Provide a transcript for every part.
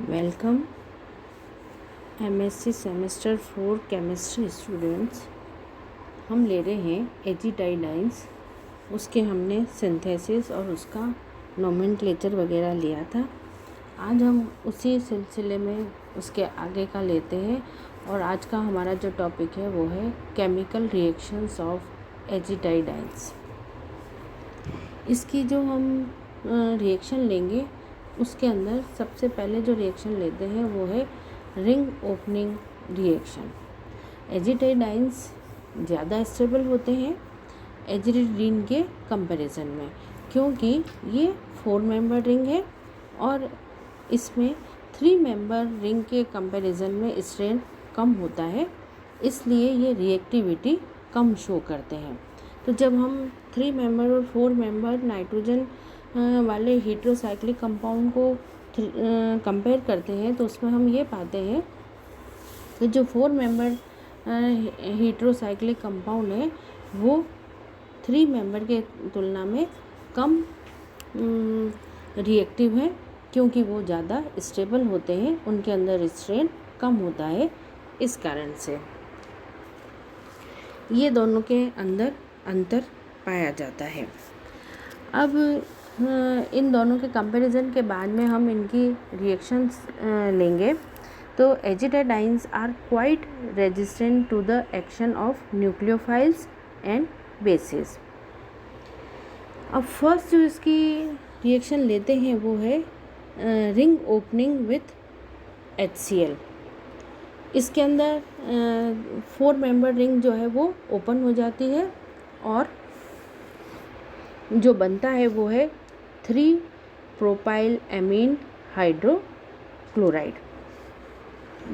Welcome MSc semester 4 chemistry students. हम ले रहे हैं एजिटाइडाइंस। उसके हमने सिंथेसिस और उसका नोमेनक्लेचर वगैरह लिया था। आज हम उसी सिलसिले में उसके आगे का लेते हैं और आज का हमारा जो टॉपिक है वो है केमिकल रिएक्शंस ऑफ एजिटाइडाइंस। इसकी जो हम रिएक्शन लेंगे उसके अंदर सबसे पहले जो रिएक्शन लेते हैं वो है रिंग ओपनिंग रिएक्शन। एजिटाइडाइंस ज़्यादा स्टेबल होते हैं एजिटाइडिन के कंपैरिजन में, क्योंकि ये 4 मेंबर रिंग है और इसमें 3 मेंबर रिंग के कंपैरिजन में स्ट्रेन कम होता है, इसलिए ये रिएक्टिविटी कम शो करते हैं। तो जब हम 3 मेंबर और 4 मेंबर नाइट्रोजन वाले हीट्रोसाइक्लिक कंपाउंड को कंपेयर करते हैं तो उसमें हम ये पाते हैं कि जो 4 मेंबर हीट्रोसाइक्लिक कंपाउंड है वो 3 मेंबर के तुलना में कम रिएक्टिव है, क्योंकि वो ज़्यादा स्टेबल होते हैं, उनके अंदर स्ट्रेन कम होता है। इस कारण से ये दोनों के अंदर अंतर पाया जाता है। अब इन दोनों के कंपैरिजन के बाद में हम इनकी रिएक्शंस लेंगे। तो azetidines are quite resistant to the action of nucleophiles and bases. अब फर्स्ट जो इसकी रिएक्शन लेते हैं वो है रिंग ओपनिंग विथ HCl। इसके अंदर 4 मेंबर रिंग जो है वो ओपन हो जाती है और जो बनता है वो है 3 प्रोपाइल एमीन हाइड्रोक्लोराइड।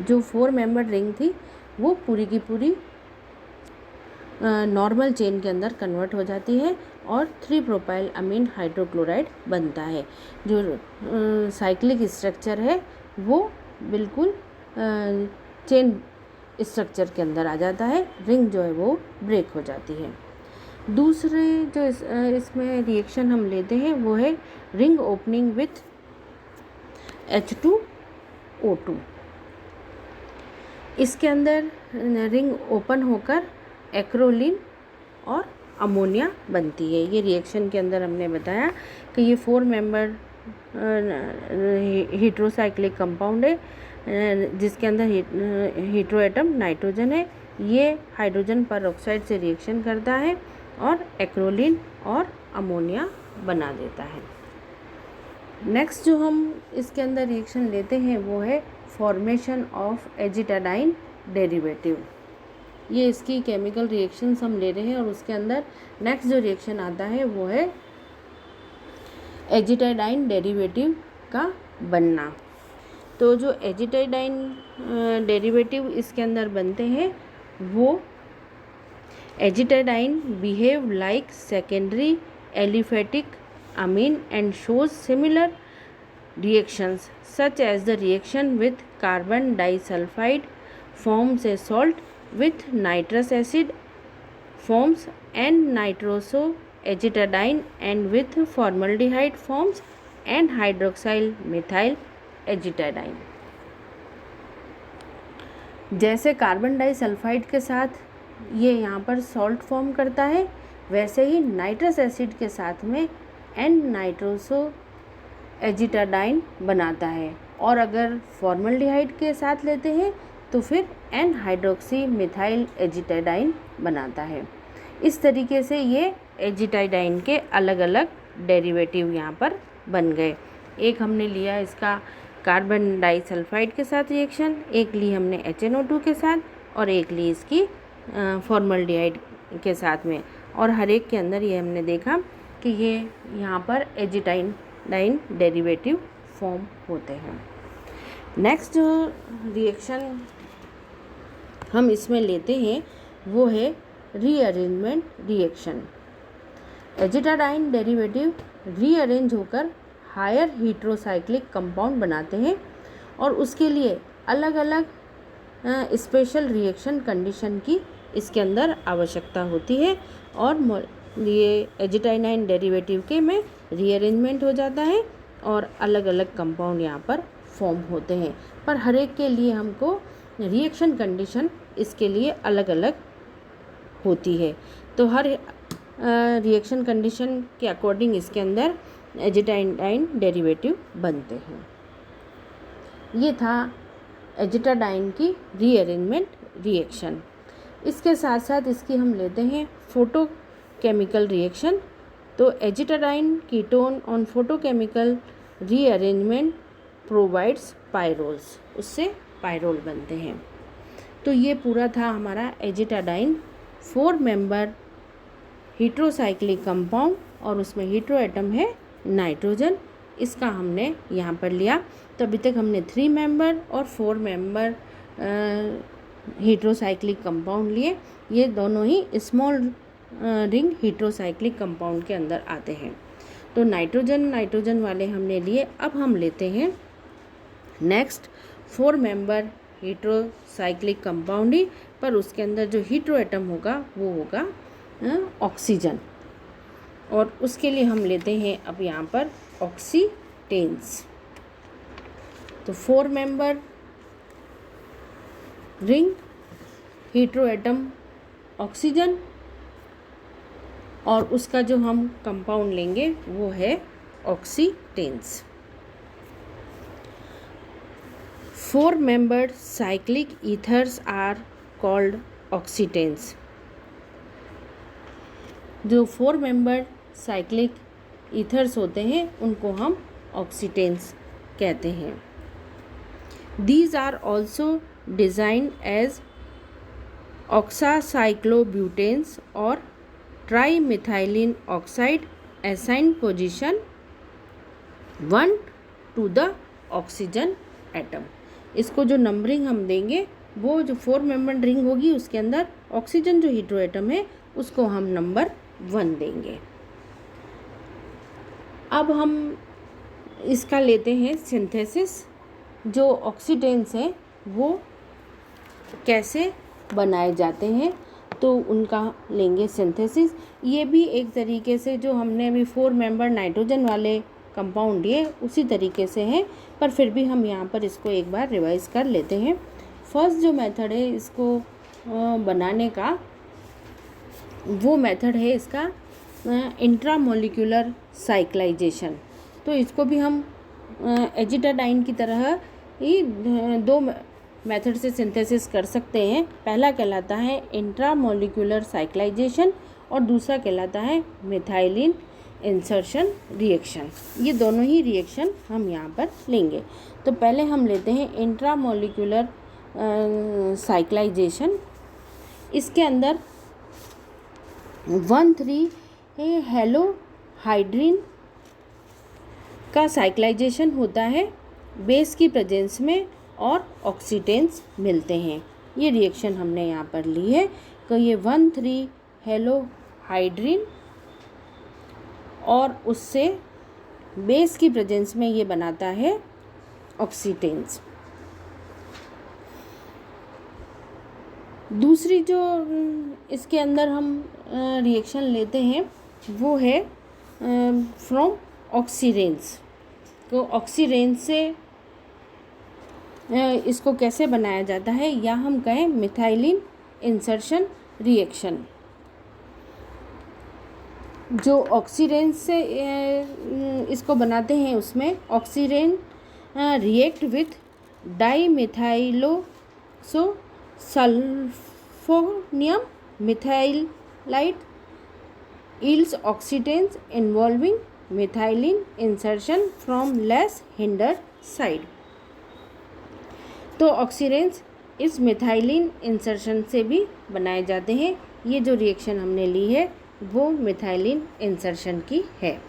जो 4 मेंबर रिंग थी वो पूरी की पूरी नॉर्मल चेन के अंदर कन्वर्ट हो जाती है और 3 प्रोपाइल अमीन हाइड्रोक्लोराइड बनता है। जो साइक्लिक स्ट्रक्चर है वो बिल्कुल चेन स्ट्रक्चर के अंदर आ जाता है, रिंग जो है वो ब्रेक हो जाती है। दूसरे जो इसमें रिएक्शन हम लेते हैं वो है रिंग ओपनिंग विथ H2O2। इसके अंदर रिंग ओपन होकर एक्रोलीन और अमोनिया बनती है। ये रिएक्शन के अंदर हमने बताया कि ये 4 मेंबर हीट्रोसाइक्लिक कंपाउंड है जिसके अंदर हीट्रो एटम नाइट्रोजन है। ये हाइड्रोजन पर ऑक्साइड से रिएक्शन करता है और एक्रोलीन और अमोनिया बना देता है। नेक्स्ट जो हम इसके अंदर रिएक्शन लेते हैं वो है फॉर्मेशन ऑफ एजिटाडाइन डेरिवेटिव। ये इसकी केमिकल रिएक्शंस हम ले रहे हैं और उसके अंदर नेक्स्ट जो रिएक्शन आता है वो है एजिटाडाइन डेरिवेटिव का बनना। तो जो एजिटाडाइन डेरिवेटिव इसके अंदर बनते हैं वो एजिटाडाइन behave like secondary aliphatic amine and shows similar reactions such as the reaction with carbon disulfide forms a salt, with nitrous acid forms N-nitroso एजिटाडाइन, and with formaldehyde forms N-hydroxyl methyl एजिटाडाइन। जैसे carbon disulphide के साथ ये यहाँ पर salt form करता है, वैसे ही nitrous acid के साथ में एन नाइट्रोसो एजिटाडाइन बनाता है, और अगर फॉर्मल्डिहाइड के साथ लेते हैं तो फिर एन हाइड्रोक्सी मिथाइल एजिटाडाइन बनाता है। इस तरीके से ये एजिटाडाइन के अलग अलग डेरिवेटिव यहाँ पर बन गए। एक हमने लिया इसका कार्बन डाइसल्फाइड के साथ रिएक्शन, एक ली हमने HNO2 के साथ और एक ली इसकी फॉर्मल्डिहाइड के साथ में, और हर एक के अंदर ये हमने देखा कि ये यहाँ पर एजिटाइडाइन डेरिवेटिव फॉर्म होते हैं। नेक्स्ट जो रिएक्शन हम इसमें लेते हैं वो है रीअरेंजमेंट रिएक्शन। एजिटाडाइन डेरिवेटिव रीअरेंज होकर हायर हीट्रोसाइक्लिक कंपाउंड बनाते हैं और उसके लिए अलग अलग स्पेशल रिएक्शन कंडीशन की इसके अंदर आवश्यकता होती है, और ये एजिटाडाइन डेरिवेटिव के में रीअरेंजमेंट हो जाता है और अलग अलग कंपाउंड यहाँ पर फॉर्म होते हैं, पर हर एक के लिए हमको रिएक्शन कंडीशन इसके लिए अलग अलग होती है। तो हर रिएक्शन कंडीशन के अकॉर्डिंग इसके अंदर एजिटाडाइन डेरिवेटिव बनते हैं। ये था एजिटाडाइन की रीअरेंजमेंट रिएक्शन। इसके साथ साथ इसकी हम लेते हैं फोटोकेमिकल रिएक्शन। तो azetidine ketone on photochemical rearrangement provides pyrroles, उससे पायरोल बनते हैं। तो ये पूरा था हमारा एजिटाडाइन 4 मेंबर हीट्रोसाइक्लिक कंपाउंड, और उसमें हीट्रो एटम है नाइट्रोजन। इसका हमने यहाँ पर लिया। तो अभी तक हमने 3 मेंबर और 4 मेंबर हीट्रोसाइक्लिक कंपाउंड लिए। ये दोनों ही स्मॉल रिंग हीट्रोसाइक्लिक कंपाउंड के अंदर आते हैं। तो नाइट्रोजन वाले हमने लिए। अब हम लेते हैं नेक्स्ट 4 मेंबर हीट्रोसाइक्लिक कंपाउंड ही, पर उसके अंदर जो हीट्रो एटम होगा वो होगा ऑक्सीजन, और उसके लिए हम लेते हैं अब यहाँ पर ऑक्सीटेन्स। तो 4 member ring hetero atom oxygen, और उसका जो हम कंपाउंड लेंगे वो है ऑक्सीटेन्स। 4 membered cyclic ethers are called ऑक्सीटेन्स। जो 4 मेंबर साइक्लिक ईथर्स होते हैं उनको हम ऑक्सीटेन्स कहते हैं। These are also designed as oxacyclobutanes और trimethylene oxide assign position 1 to the oxygen atom. इसको जो नंबरिंग हम देंगे वो जो 4 मेंबर रिंग होगी उसके अंदर ऑक्सीजन जो हीट्रो एटम है उसको हम नंबर 1 देंगे। अब हम इसका लेते हैं सिंथेसिस। जो ऑक्सीटेन्स हैं वो कैसे बनाए जाते हैं तो उनका लेंगे सिंथेसिस। ये भी एक तरीके से जो हमने अभी 4 मेंबर नाइट्रोजन वाले कंपाउंड लिए उसी तरीके से है, पर फिर भी हम यहाँ पर इसको एक बार रिवाइज कर लेते हैं। फर्स्ट जो मेथड है इसको बनाने का वो मेथड है इसका इंट्रामोलिकुलर साइक्लाइजेशन। तो इसको भी हम एजिटाडाइन की तरह ही 2 मेथड से सिंथेसिस कर सकते हैं। पहला कहलाता है इंट्रामोलिकुलर साइक्लाइजेशन और दूसरा कहलाता है मिथाइलिन इंसर्शन रिएक्शन। ये दोनों ही रिएक्शन हम यहाँ पर लेंगे। तो पहले हम लेते हैं इंट्रामोलिकुलर साइक्लाइजेशन। इसके अंदर 1,3 हेलोहाइड्रिन का साइक्लाइजेशन होता है बेस की प्रेजेंस में और ऑक्सीटेन्स मिलते हैं। ये रिएक्शन हमने यहाँ पर ली है। तो ये 1,3 हेलोहाइड्रिन और उससे बेस की प्रेजेंस में ये बनाता है ऑक्सीटेन्स। दूसरी जो इसके अंदर हम रिएक्शन लेते हैं वो है फ्रॉम ऑक्सीरेंस। तो ऑक्सीरेंस से इसको कैसे बनाया जाता है, या हम कहें मिथाइलिन इंसर्शन रिएक्शन। जो ऑक्सीरेंस से इसको बनाते हैं उसमें oxirane react with dimethylsulfonium methylide yields oxetanes involving methylene insertion from less hindered side. तो ऑक्सीरेंस इस मिथाइलिन इंसर्शन से भी बनाए जाते हैं। ये जो रिएक्शन हमने ली है वो मिथाइलिन इंसर्शन की है।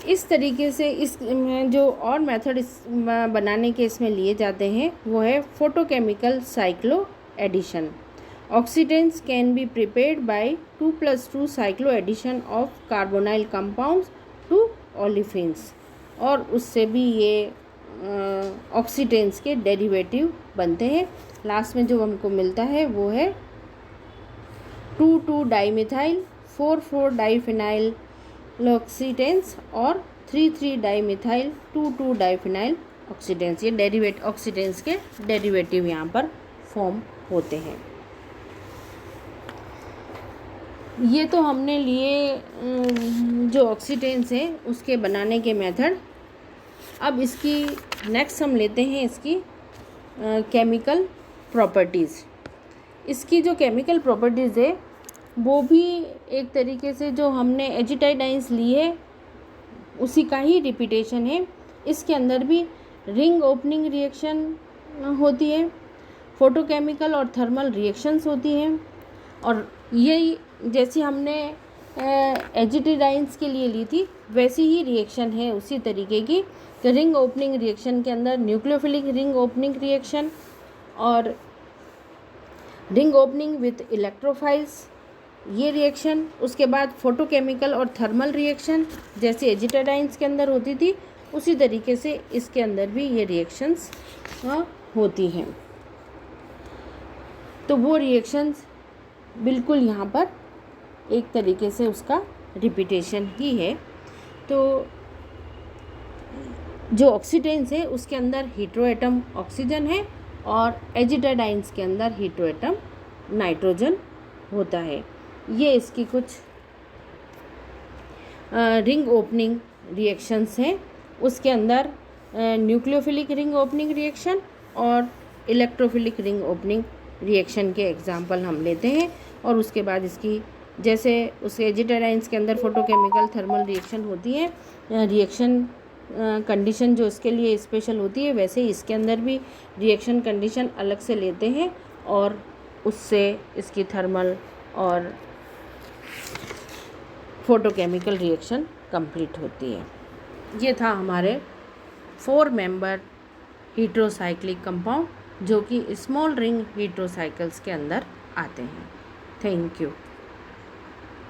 इस तरीके से इस जो और मेथड इस बनाने के इसमें लिए जाते हैं वो है photochemical cycloaddition. Oxidants can be prepared by 2+2 cycloaddition of carbonyl compounds to olefins, और उससे भी ये ऑक्सीडेंट्स के डेरिवेटिव बनते हैं। लास्ट में जो हमको मिलता है वो है 2,2 डाईमिथाइल 4,4 डाईफिनाइल ऑक्सीडेंट्स और 3,3 डाईमिथाइल 2,2 डाईफिनाइल ऑक्सीडेंस, ये डेरिवेट ऑक्सीडेंस के डेरिवेटिव यहाँ पर फॉर्म होते हैं। ये तो हमने लिए जो ऑक्सीडेंस है उसके बनाने के मेथड। अब इसकी नेक्स्ट हम लेते हैं इसकी केमिकल प्रॉपर्टीज़। इसकी जो केमिकल प्रॉपर्टीज़ है वो भी एक तरीके से जो हमने एजिटाइडाइंस ली है उसी का ही रिपीटेशन है। इसके अंदर भी रिंग ओपनिंग रिएक्शन होती है, फोटोकेमिकल और थर्मल रिएक्शंस होती हैं, और ये जैसे हमने एजिटाइडाइंस के लिए ली थी वैसी ही रिएक्शन है उसी तरीके की। तो रिंग ओपनिंग रिएक्शन के अंदर न्यूक्लियोफिलिक रिंग ओपनिंग रिएक्शन और रिंग ओपनिंग विथ इलेक्ट्रोफाइल्स, ये रिएक्शन। उसके बाद फोटोकेमिकल और थर्मल रिएक्शन जैसे एजिटाइडाइंस के अंदर होती थी उसी तरीके से इसके अंदर भी ये रिएक्शंस होती हैं। तो वो रिएक्शंस बिल्कुल यहाँ पर एक तरीके से उसका रिपीटेशन ही है। तो जो ऑक्सीडेंस है उसके अंदर हीटेरोएटम ऑक्सीजन है और एजिटाइडाइंस के अंदर हीटेरोएटम नाइट्रोजन होता है। ये इसकी कुछ रिंग ओपनिंग रिएक्शंस हैं। उसके अंदर न्यूक्लियोफिलिक रिंग ओपनिंग रिएक्शन और इलेक्ट्रोफिलिक रिंग ओपनिंग रिएक्शन के एग्जाम्पल हम लेते हैं। और उसके बाद इसकी जैसे उसके एजिटाइडाइंस के अंदर फोटोकेमिकल थर्मल रिएक्शन होती है, रिएक्शन कंडीशन जो इसके लिए स्पेशल होती है, वैसे ही इसके अंदर भी रिएक्शन कंडीशन अलग से लेते हैं और उससे इसकी थर्मल और फोटोकेमिकल रिएक्शन कंप्लीट होती है। ये था हमारे 4 मेंबर हीटेरोसाइक्लिक कंपाउंड जो कि स्मॉल रिंग हीटेरोसाइकल्स के अंदर आते हैं। Thank you.